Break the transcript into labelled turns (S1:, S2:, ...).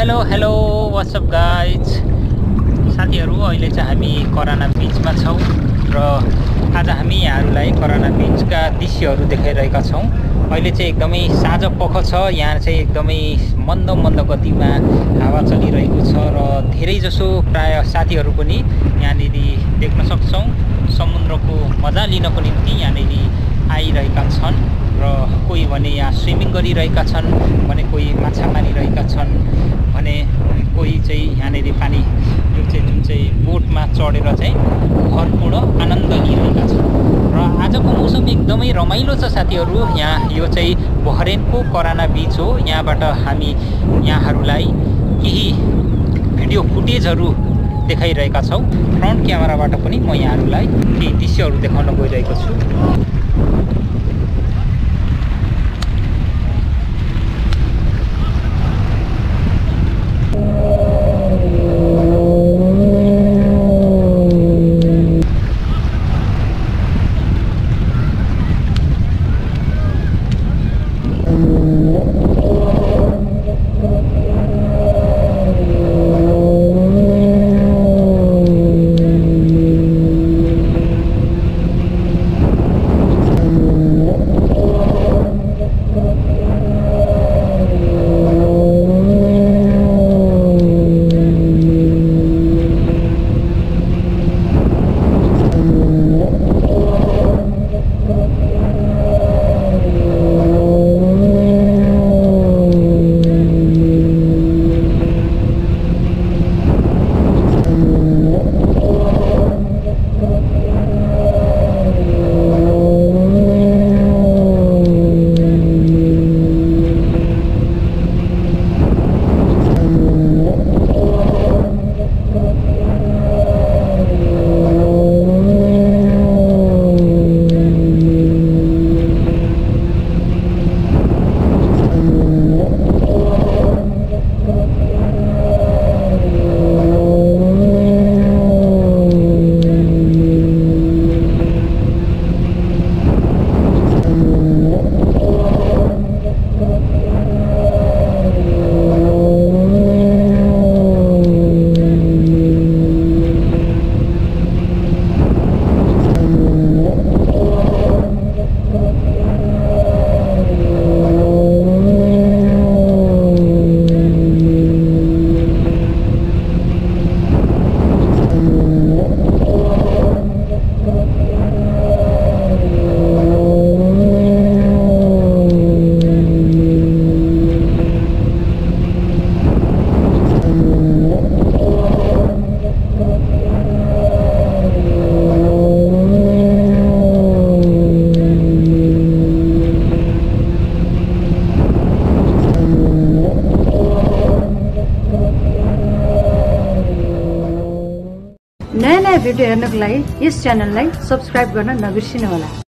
S1: Hello what's up guys साथीहरु अहिले चाहिँ हामी कोरोना बीचमा छौं र आज हामी यहाँहरुलाई कोरोना बीचका दृश्यहरु देखाइरहेका छौं। अहिले चाहिँ एकदमै साँझ पख छ, यहाँ चाहिँ एकदमै मन्द गतिमा हावा चलिरहेको छ र धेरै जसो प्राय साथीहरु पनि यहाँनिर देख्न सक्छौं। समुद्रको मजा लिनको निम्ति यहाँनिर आइरहेका छन् र कोही भने यहाँ स्विमिङ गरिरहेका छन् भने कोही माछा मारिरहेका छन् भने कोही चाहिँ यहाँनिर पानी जुन चाहिँ बोटमा चढेर चाहिँ भरपूर्ण आनन्द लिइरहेका छन् र आजको मौसम एकदमै रमाइलो छ साथीहरु। यहाँ यो चाहिँ बहरेनको कोरोना बीच हो। यहाँबाट हामी यहाँहरुलाई केही भिडियो फुटेजहरु देखाइरहेका छौं। फ्रन्ट क्यामेराबाट पनि म यहाँहरुलाई केही दृश्यहरु देखाउन गइरहेको छु।
S2: नयाँ भिडियो हेर्नको लागि यस च्यानललाई सब्स्क्राइब गर्न नबिर्सिनुहोला।